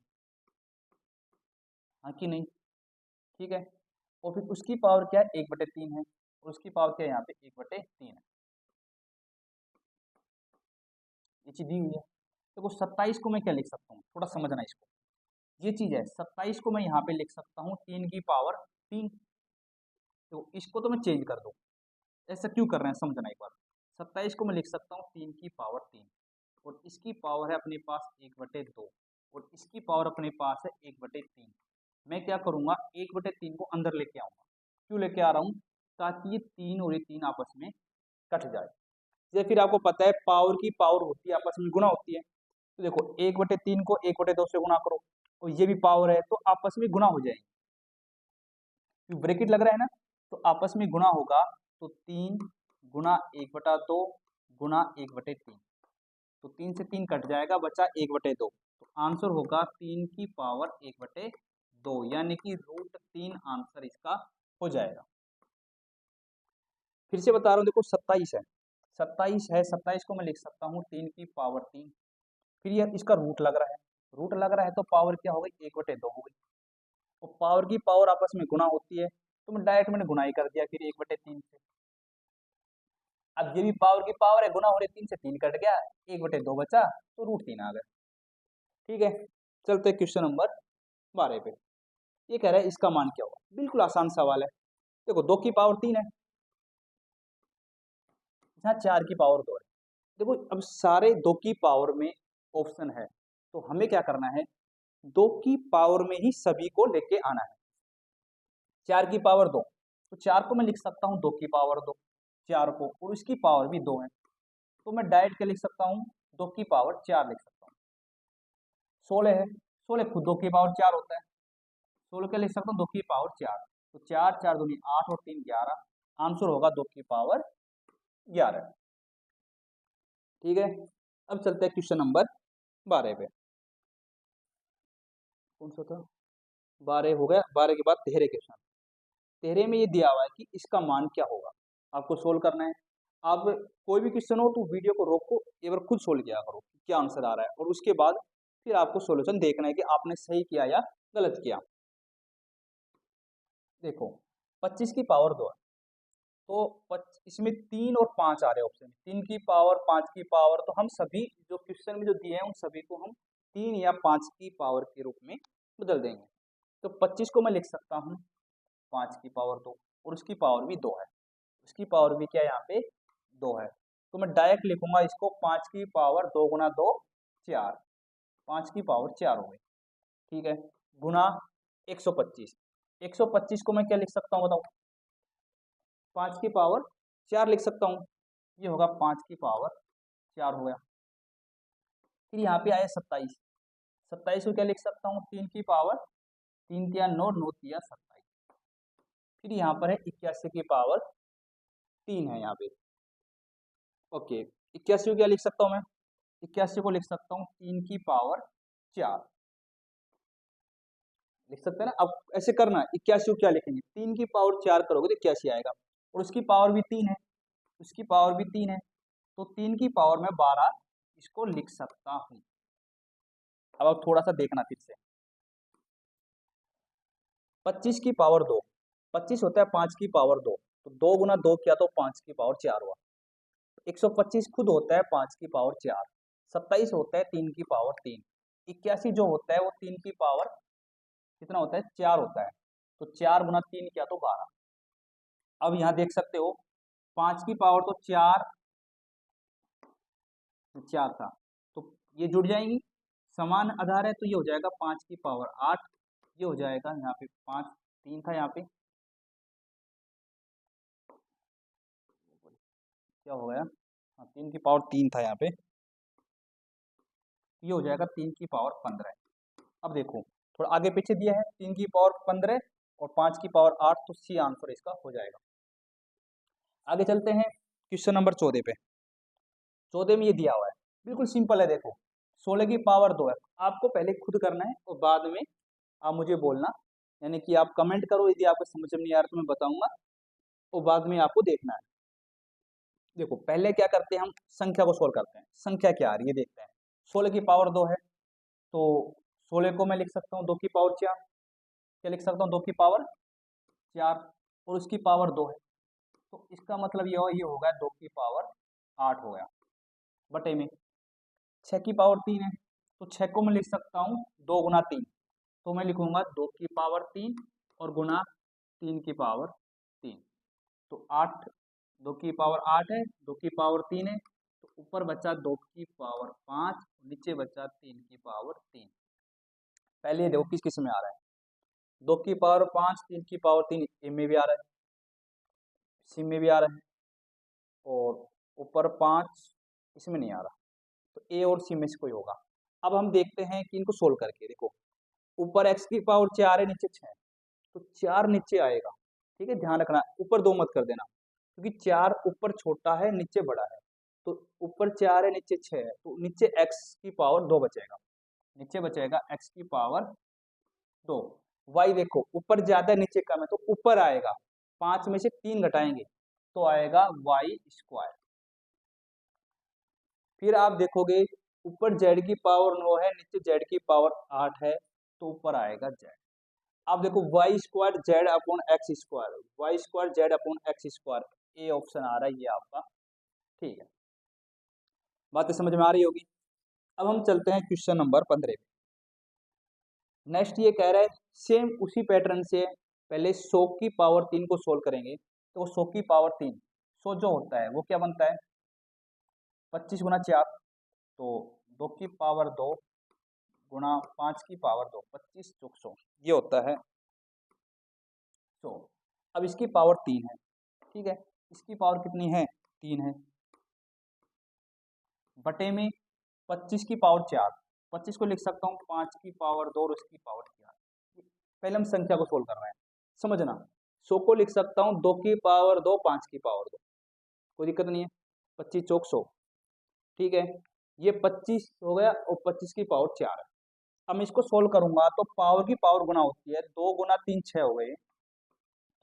हाँ कि नहीं, ठीक है, और फिर उसकी पावर क्या है, 1/3 है, और उसकी पावर क्या है यहाँ पे 1/3 है, ये चीज दी हुई है। देखो 27 को मैं क्या लिख सकता हूँ, थोड़ा समझना इसको, ये चीज है 27 को मैं यहाँ पे लिख सकता हूँ 3 की पावर 3, तो इसको तो मैं चेंज कर दूँ, ऐसा क्यों कर रहे हैं समझना एक बार। 27 को मैं लिख सकता हूँ 3 की पावर 3, और इसकी पावर है अपने पास 1/2, और इसकी पावर अपने पास है 1/3। मैं क्या करूंगा, 1/3 को अंदर लेके आऊंगा, क्यों लेके आ रहा हूँ, ताकि ये 3 और ये 3 आपस में कट जाए। जैसे फिर आपको पता है पावर की पावर होती है, आपस में गुना होती है, तो देखो 1/3 को 1/2 से गुना करो, और ये भी पावर है तो आपस में गुना हो जाएंगे, ब्रैकेट लग रहा है ना, तो आपस में गुना होगा, तो 3 गुना 1/2 गुना 1/3, तो 3 से 3 कट जाएगा, बचा 1/2, तो आंसर होगा 3 की पावर 1/2, यानी कि √3 आंसर इसका हो जाएगा। फिर से बता रहा हूँ, देखो 27 है, 27 को मैं लिख सकता हूँ 3 की पावर 3, फिर यह इसका रूट लग रहा है, रूट लग रहा है तो पावर क्या हो गई, 1/2 हो गई, और पावर की पावर आपस में गुना होती है, तो मैं डायरेक्ट मैंने गुना ही कर दिया फिर 1/3 से। अब ये भी पावर की पावर है, गुना हो रही, 3 से 3 कट गया, 1/2 बचा, तो √3 आ गया। ठीक है, चलते क्वेश्चन नंबर 12 पे। ये कह रहा है इसका मान क्या होगा, बिल्कुल आसान सवाल है। देखो 2 की पावर 3 है, यहाँ 4 की पावर 2 है। देखो अब सारे 2 की पावर में ऑप्शन है, तो हमें क्या करना है, 2 की पावर में ही सभी को लेके आना है। 4 की पावर 2, तो 4 को मैं लिख सकता हूँ 2 की पावर 2, 4 को, और इसकी पावर भी 2 है, तो मैं डायरेक्ट क्या लिख सकता हूँ, 2 की पावर 4 लिख सकता हूँ। 16 है, 16 खुद 2 की पावर 4 होता है, 16 क्या लिख सकता हूँ, 2 की पावर 4, तो 4 4 दूनी 8 और 3 11, आंसर होगा 2 की पावर 11। ठीक है, अब चलते हैं क्वेश्चन नंबर 12 पे। कौन सा था, 12 हो गया, 12 के बाद 13 क्वेश्चन। 13 में ये दिया हुआ है कि इसका मान क्या होगा, आपको सोल्व करना है। आप कोई भी क्वेश्चन हो तो वीडियो को रोको, एक बार खुद सोल्व किया करो क्या आंसर आ रहा है, और उसके बाद फिर आपको सॉल्यूशन देखना है कि आपने सही किया या गलत किया। देखो 25 की पावर 2 है, तो इसमें 3 और 5 आ रहे हैं ऑप्शन में, 3 की पावर 5 की पावर, तो हम सभी जो क्वेश्चन में जो दिए हैं उन सभी को हम 3 या 5 की पावर के रूप में बदल देंगे। तो 25 को मैं लिख सकता हूँ 5 की पावर 2 और उसकी पावर भी 2 है, उसकी पावर भी क्या है यहाँ पे 2 है, तो मैं डायरेक्ट लिखूंगा इसको 5 की पावर 2 गुना 2 4, 5 की पावर 4 हो गई, ठीक है, गुना 125, 125 को मैं क्या लिख सकता हूँ बताओ, 5 की पावर 4 लिख सकता हूँ, ये होगा 5 की पावर 4 हो गया। फिर यहाँ पे आया 27, 27 को क्या लिख सकता हूँ 3 की पावर 3 तिया 9, 9 तिया 27, फिर यहाँ पर है 81 की पावर 3 है यहाँ पे, ओके 81 को क्या लिख सकता हूँ मैं, 81 को लिख सकता हूँ 3 की पावर 4 लिख सकते हैं ना। अब ऐसे करना 81 को क्या लिखेंगे 3 की पावर 4 करोगे तो 81 आएगा, और उसकी पावर भी 3 है, उसकी पावर भी 3 है, तो 3 की पावर में 12 इसको लिख सकता हूँ। अब थोड़ा सा देखना फिर से, 25 की पावर 2, 25 होता है 5 की पावर 2, तो 2 गुना 2 किया तो 5 की पावर 4 हुआ, 125 खुद होता है 5 की पावर 4, 27 होता है 3 की पावर 3, 81 जो होता है वो 3 की पावर कितना होता है 4 होता है, तो 4 गुना 3 किया तो 12। अब यहाँ देख सकते हो 5 की पावर तो 4 था, तो ये जुड़ जाएंगी, समान आधार है तो ये हो जाएगा 5 की पावर 8, ये हो जाएगा यहाँ पे 5 3 था यहाँ पे, क्या हो गया, हाँ 3 की पावर 3 था यहाँ पे, ये हो जाएगा 3 की पावर 15। अब देखो थोड़ा आगे पीछे दिया है 3 की पावर 15 और 5 की पावर 8, तो सी आंसर इसका हो जाएगा। आगे चलते हैं क्वेश्चन नंबर 14 पे, 14 में ये दिया हुआ है, बिल्कुल सिंपल है, देखो 16 की पावर 2 है, आपको पहले खुद करना है और बाद में आप मुझे बोलना, यानी कि आप कमेंट करो यदि आपको समझ में नहीं आ रहा तो मैं बताऊंगा, और बाद में आपको देखना है। देखो पहले क्या करते हैं हम संख्या को सोल्व करते हैं, संख्या क्या आ रही है देखते हैं, 16 की पावर 2 है, तो 16 को मैं लिख सकता हूँ 2 की पावर 4, क्या लिख सकता हूँ 2 की पावर 4, और उसकी पावर 2 है, तो इसका मतलब ये होगा 2 की पावर 8 हो गया, बटे में 6 की पावर 3 है, तो 6 को मैं लिख सकता हूँ 2 गुना 3, तो मैं लिखूंगा 2 की पावर 3 और गुना 3 की पावर 3, तो 8, 2 की पावर 8 है, 2 की पावर 3 है, तो ऊपर बचा 2 की पावर 5, नीचे बचा 3 की पावर 3। पहले ये देखो किस किस में आ रहा है, 2 की पावर 5 3 की पावर 3 ए में भी आ रहा है, सी में भी आ रहा है, और ऊपर 5 इसमें नहीं आ रहा, तो ए और सी में से कोई होगा। अब हम देखते हैं कि इनको सोल्व करके, देखो ऊपर x की पावर 4 है, नीचे 6 है, तो 4 नीचे आएगा, ठीक है, ध्यान रखना ऊपर 2 मत कर देना, क्योंकि 4 ऊपर छोटा है नीचे बड़ा है, तो ऊपर 4 है नीचे 6 है, तो नीचे x की पावर 2 बचेगा, नीचे बचेगा x की पावर 2, y देखो ऊपर ज्यादा नीचे कम है तो ऊपर आएगा, 5 में से 3 घटाएंगे तो आएगा y स्क्वायर। फिर आप देखोगे ऊपर z की पावर 9 है, नीचे z की पावर 8 है, तो ऊपर आएगा z। अब देखो Y square Z upon X square, Y square Z upon X square, A option आ रहा है ये आपका, ठीक है, बातें समझ में आ रही होगी। अब हम चलते हैं क्वेश्चन नंबर 15 पे। नेक्स्ट ये कह रहा है सेम उसी पैटर्न से पहले 100 की पावर 3 को सोल्व करेंगे, तो 100 की पावर 3, 100 जो होता है वो क्या बनता है 25 गुना 4, तो 2 की पावर 2 गुना 5 की पावर 2, 25 चौक 100, ये होता है 100। अब इसकी पावर 3 है, ठीक है, इसकी पावर कितनी है 3 है, बटे में 25 की पावर 4, 25 को लिख सकता हूँ 5 की पावर 2 और उसकी पावर 4। पहले हम संख्या को सोल्व कर रहे हैं, समझना 100 को लिख सकता हूँ 2 की पावर 2 5 की पावर 2, कोई दिक्कत नहीं है, 25 चौक 100, ठीक है, ये 25 हो गया और 25 की पावर 4 है। अब मैं इसको सोल्व करूंगा तो पावर की पावर गुना होती है, 2 गुना 3 6 हो गए,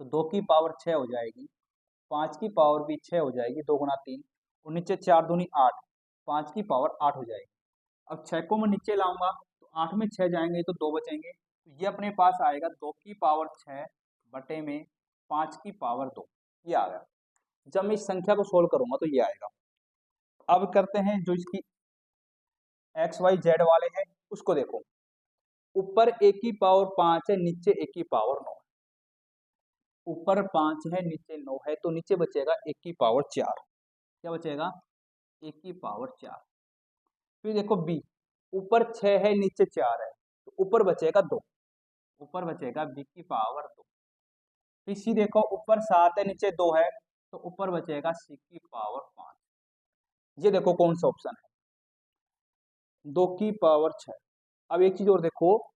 तो 2 की पावर 6 हो जाएगी, 5 की पावर भी 6 हो जाएगी, 2 गुना 3, और नीचे 4 दूनी 8, 5 की पावर 8 हो जाएगी। अब 6 को मैं नीचे लाऊंगा तो 8 में 6 जाएंगे तो 2 बचेंगे, तो ये अपने पास आएगा 2 की पावर 6 बटे में 5 की पावर 2, ये आ गया। जब मैं इस संख्या को सोल्व करूंगा तो ये आएगा। अब करते हैं जो इसकी एक्स वाई जेड वाले हैं उसको देखो। ऊपर ए की पावर 5 है, नीचे ए की पावर 9 है। ऊपर 5 है, नीचे 9 है, तो नीचे बचेगा ए की पावर 4। क्या बचेगा? ए की पावर 4। फिर देखो बी, ऊपर 6 है, नीचे 4 है, तो ऊपर बचेगा 2। ऊपर बचेगा बी की पावर 2। फिर सी देखो, ऊपर 7 है, नीचे 2 है, तो ऊपर बचेगा सी की पावर 5। ये देखो कौन सा ऑप्शन है, 2 की पावर 6। अब एक चीज और देखो,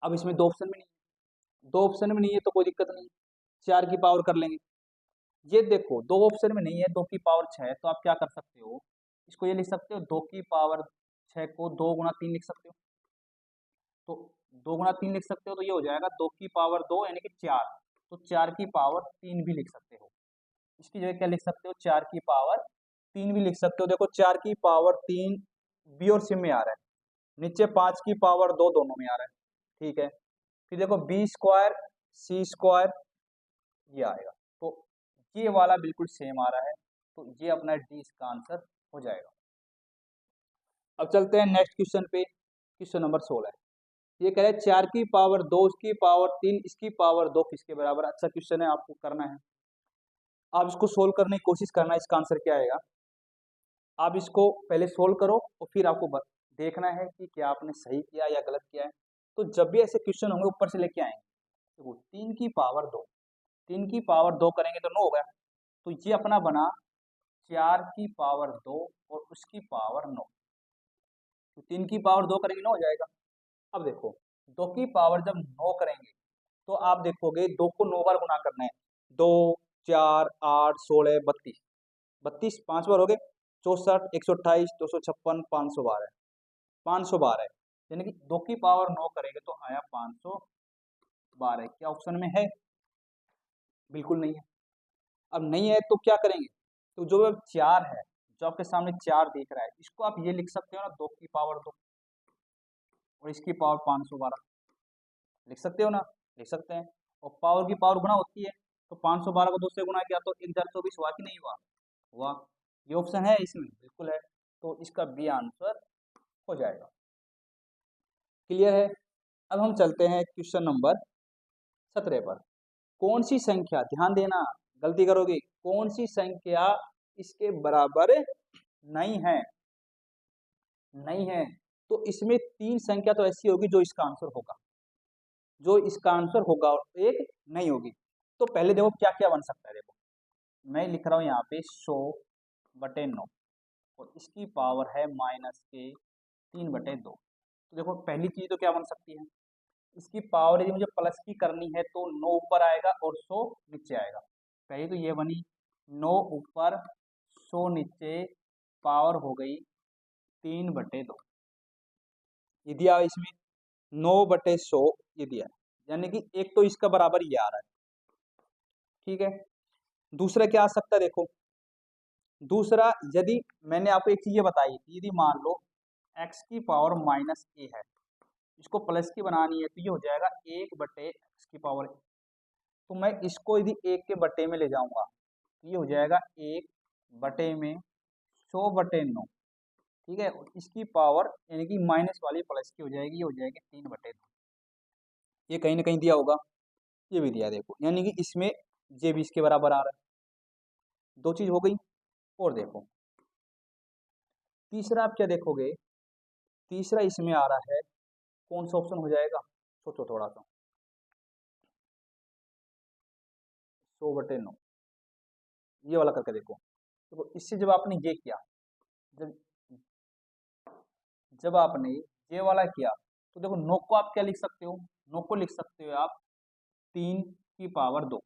अब इसमें दो ऑप्शन में नहीं है, दो ऑप्शन में नहीं है तो कोई दिक्कत नहीं, 4 की पावर कर लेंगे। ये देखो दो ऑप्शन में नहीं है, 2 की पावर 6, तो आप क्या कर सकते हो, इसको ये लिख सकते हो, 2 की पावर 6 को 2 गुना 3 लिख सकते हो। तो 2 गुना 3 लिख सकते हो, तो ये हो जाएगा 2 की पावर 2 यानी कि 4। तो 4 की पावर 3 भी लिख सकते हो। इसकी जगह क्या लिख सकते हो, 4 की पावर 3 भी लिख सकते हो। देखो 4 की पावर 3 बी और सी में आ रहा है, नीचे 5 की पावर 2 दोनों में आ रहा है, ठीक है। फिर देखो बी स्क्वायर सी स्क्वायर ये आएगा, तो ये वाला बिल्कुल सेम आ रहा है, तो ये अपना डी इसका आंसर हो जाएगा। अब चलते हैं नेक्स्ट क्वेश्चन पे, क्वेश्चन नंबर 16 है। ये कह रहे हैं 4 की पावर 2 उसकी पावर 3 इसकी पावर 2 किसके बराबर। अच्छा क्वेश्चन है, आपको करना है, आप इसको सोल्व करने की कोशिश करना, इसका आंसर क्या आएगा। आप इसको पहले सोल्व करो और फिर आपको देखना है कि क्या आपने सही किया या गलत किया है। तो जब भी ऐसे क्वेश्चन होंगे ऊपर से लेके आएंगे। देखो 3 की पावर 2, 3 की पावर 2 करेंगे तो 9 होगा, तो ये अपना बना 4 की पावर 2 और उसकी पावर 9। तो 3 की पावर 2 करेंगे 9 हो जाएगा। अब देखो 2 की पावर जब 9 करेंगे तो आप देखोगे 2 को 9 बार गुना करना है, 2 4 8 16 32, 32 5 बार हो गए, 64 128 256 512, 512 यानी कि 2 की पावर 9 करेंगे तो आया 512। क्या ऑप्शन में है? बिल्कुल नहीं है। अब नहीं है तो क्या करेंगे, तो जो अब 4 है, जो आपके सामने 4 दिख रहा है, इसको आप ये लिख सकते हो ना, 2 की पावर 2 और इसकी पावर 512 लिख सकते हो ना, लिख सकते हैं। और पावर की पावर गुना होती है, तो 512 को 2 से गुना किया तो 1024 हुआ कि नहीं हुआ? हुआ। ये ऑप्शन है इसमें, बिल्कुल है, तो इसका बी आंसर हो जाएगा। क्लियर है। अब हम चलते हैं क्वेश्चन नंबर 17 पर। कौन सी संख्या, ध्यान देना गलती करोगे, कौन सी संख्या इसके बराबर नहीं है, नहीं है। तो इसमें 3 संख्या तो ऐसी होगी जो इसका आंसर होगा, जो इसका आंसर होगा, और एक नहीं होगी। तो पहले देखो क्या क्या बन सकता है। देखो मैं लिख रहा हूं यहाँ पे 100/9 और इसकी पावर है -3/2। तो देखो पहली चीज तो क्या बन सकती है, इसकी पावर यदि मुझे प्लस की करनी है तो 9 ऊपर आएगा और 100 नीचे आएगा। पहली तो ये बनी, 9 ऊपर 100 नीचे, पावर हो गई 3/2। ये दिया इसमें 9/100 ये दिया है, यानी कि एक तो इसका बराबर ये आ रहा है, ठीक है। दूसरा क्या आ सकता है, देखो दूसरा, यदि मैंने आपको एक चीज ये बताई थी, यदि मान लो x की पावर -a है, इसको प्लस की बनानी है तो ये हो जाएगा 1/x की पावर। तो मैं इसको यदि 1 के बटे में ले जाऊंगा तो ये हो जाएगा 1 बटे में 100/9, ठीक है। और इसकी पावर यानी कि माइनस वाली प्लस की हो जाएगी, ये हो जाएगी 3/2। ये कहीं ना कहीं दिया होगा, ये भी दिया, देखो यानी कि इसमें ये भी इसके बराबर आ रहा है। दो चीज हो गई। और देखो तीसरा आप क्या देखोगे, तीसरा इसमें आ रहा है, कौन सा ऑप्शन हो जाएगा, सोचो थोड़ा सा। 100/9 ये वाला करके देखो। देखो इससे जब आपने ये किया, जब जब आपने ये वाला किया, तो देखो 9 को आप क्या लिख सकते हो, 9 को लिख सकते हो आप 3 की पावर 2,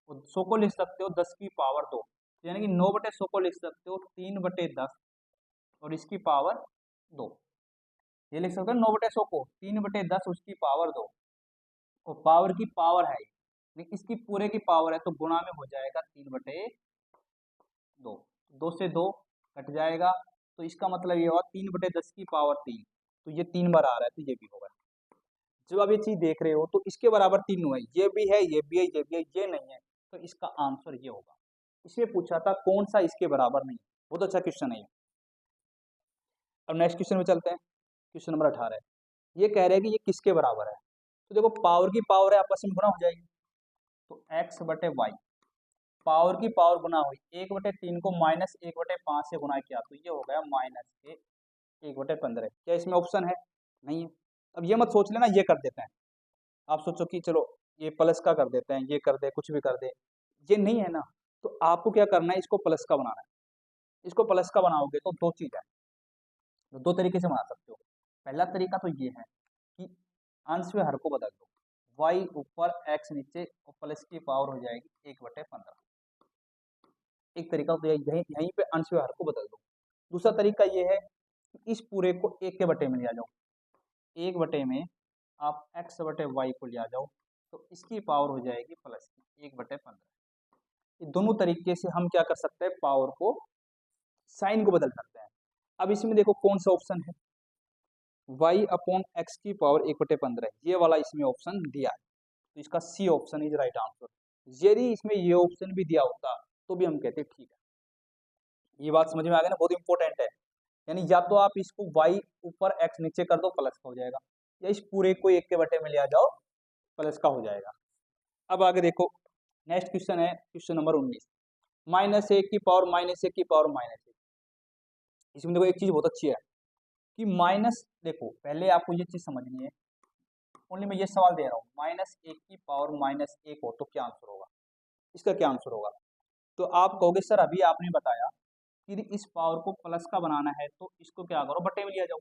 और 100 को लिख सकते हो 10 की पावर 2, यानी कि 9/100 को लिख सकते हो 3/10 और इसकी पावर 2। ये लिख सकते हो 9/100 को 3/10 उसकी पावर 2, और पावर की पावर है लेकिन इसकी पूरे की पावर है, तो गुणा में हो जाएगा 3/2। 2 से 2 कट जाएगा, तो इसका मतलब ये हुआ 3/10 की पावर 3, तो ये 3 बार आ रहा है, तो ये भी होगा। जब आप ये चीज देख रहे हो तो इसके बराबर तीनों है, ये भी है, ये भी है, ये भी है, ये नहीं है, तो इसका आंसर ये होगा। इसमें पूछा था कौन सा इसके बराबर नहीं। बहुत अच्छा क्वेश्चन है ये। अब नेक्स्ट क्वेश्चन में चलते हैं। क्वेश्चन नंबर 18 ये कह रहे हैं कि ये किसके बराबर है। तो देखो पावर की पावर है, आपस में गुणा हो जाएगी, तो x बटे वाई, पावर की पावर गुना हुई, 1/3 को -1/5 से गुना किया, तो ये हो गया -1/15। क्या इसमें ऑप्शन है? नहीं है। अब ये मत सोच लेना ये कर देते हैं, आप सोचो कि चलो ये प्लस का कर देते हैं, ये कर दे, कुछ भी कर दे, ये नहीं है ना। तो आपको क्या करना है, इसको प्लस का बनाना है। इसको प्लस का बनाओगे तो दो चीज है, तो दो तरीके से बना सकते हो। पहला तरीका तो ये है कि अंश में हर को बदल दो, y ऊपर x नीचे और प्लस की पावर हो जाएगी 1/15। एक तरीका तो यहीं पे अंश में हर को बदल दो। दूसरा तरीका ये है कि इस पूरे को 1 के बटे में ले आ जाओ, 1 बटे में आप x बटे वाई को ले आ जाओ, तो इसकी पावर हो जाएगी प्लस की 1/15। ये दोनों तरीके से हम क्या कर सकते हैं, पावर को, साइन को बदल सकते हैं। अब इसमें देखो कौन सा ऑप्शन है, y/x की पावर 1/15, ये वाला इसमें ऑप्शन दिया है, तो इसका C option is right answer. यदि इसमें ये ऑप्शन भी दिया होता तो भी हम कहते ठीक है। ये बात समझ में आ गई ना, बहुत इंपॉर्टेंट है। यानी या तो आप इसको y ऊपर x नीचे कर दो, प्लस का हो जाएगा, या इस पूरे को 1 के बटे में ले आ जाओ, प्लस का हो जाएगा। अब आगे देखो, नेक्स्ट क्वेश्चन है क्वेश्चन नंबर 19, -1 की पावर -1 की पावर -1। इसमें देखो एक चीज बहुत अच्छी है कि माइनस, देखो पहले आपको ये चीज समझनी है, ओनली मैं ये सवाल दे रहा हूँ, -1 की पावर -1 हो तो क्या आंसर होगा, इसका क्या आंसर होगा। तो आप कहोगे सर अभी आपने बताया कि इस पावर को प्लस का बनाना है तो इसको क्या करो, बट्टे में लिया जाओ।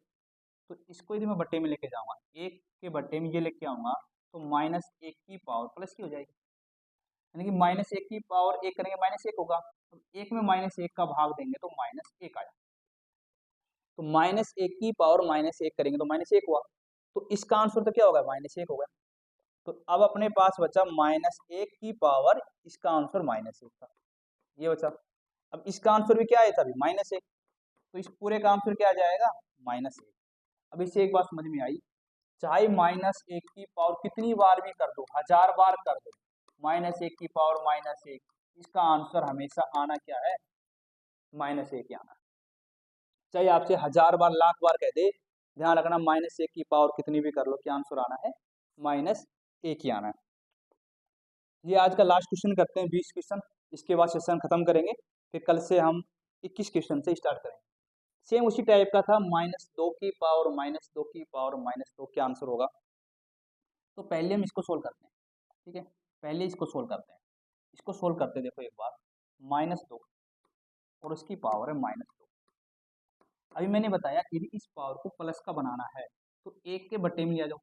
तो इसको यदि मैं बट्टे में लेके जाऊंगा, 1 के बट्टे में ये लेके आऊंगा, तो -1 की पावर प्लस की हो जाएगी, यानी कि -1 की पावर 1 करेंगे -1 होगा, तो 1 में -1 का भाग देंगे तो -1 आया, तो -1 की पावर -1 करेंगे तो -1 हुआ, तो इसका आंसर तो क्या होगा, -1 होगा। तो अब अपने पास बचा -1 की पावर, इसका आंसर -1 था, ये बचा। अब इसका आंसर भी क्या आया था अभी, -1, तो इस पूरे का आंसर क्या आ जाएगा, -1। अब इससे एक बात समझ में आई, चाहे -1 की पावर कितनी बार भी कर दो, 1000 बार कर दो, -1 की पावर -1, इसका आंसर हमेशा आना क्या है, -1 ही आना है। चाहे आपसे 1000 बार, लाख बार कह दे, ध्यान रखना -1 की पावर कितनी भी कर लो, क्या आंसर आना है, -1 ही आना है। ये आज का लास्ट क्वेश्चन करते हैं, 20 क्वेश्चन, इसके बाद सेशन खत्म करेंगे, फिर कल से हम 21 क्वेश्चन से स्टार्ट करेंगे। सेम उसी टाइप का था, -2 की पावर -2 की पावर -2, क्या आंसर होगा। तो पहले हम इसको सोल्व करते हैं, ठीक है, पहले इसको सोल्व करते हैं। इसको सोल्व करते देखो एक बार, -2 और उसकी पावर है -2। अभी मैंने बताया यदि इस पावर को प्लस का बनाना है तो 1 के बट्टे में ले आ जाओ,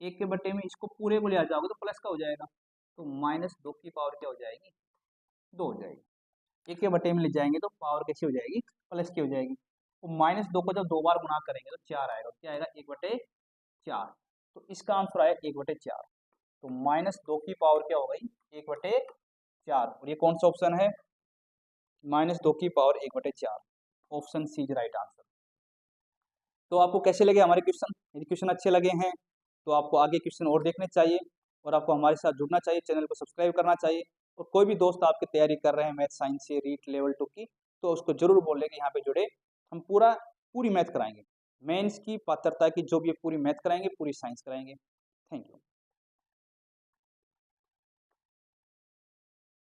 1 के बट्टे में इसको पूरे को ले आ जाओगे तो प्लस का हो जाएगा, तो -2 की पावर क्या हो जाएगी, 2 हो जाएगी। 1 के बट्टे में ले जाएंगे तो पावर कैसी हो जाएगी, प्लस की हो जाएगी। तो -2 को जब 2 बार गुणा करेंगे तो 4 आएगा, क्या आएगा, 1/4। तो इसका आंसर आया 1/4। तो -2 की पावर क्या हो गई, 1/4, और ये कौन सा ऑप्शन है, -2 की power 1/4, option C is right answer. तो आपको कैसे लगे हमारे क्वेश्चन, यदि क्वेश्चन अच्छे लगे हैं तो आपको आगे क्वेश्चन और देखने चाहिए, और आपको हमारे साथ जुड़ना चाहिए, चैनल को सब्सक्राइब करना चाहिए। और कोई भी दोस्त आपकी तैयारी कर रहे हैं मैथ साइंस से, रीट लेवल 2 की, तो उसको जरूर बोलें कि यहाँ पे जुड़े, हम पूरी मैथ कराएंगे, मेंस की पात्रता की जो भी पूरी मैथ कराएंगे, पूरी साइंस कराएंगे। Thank you.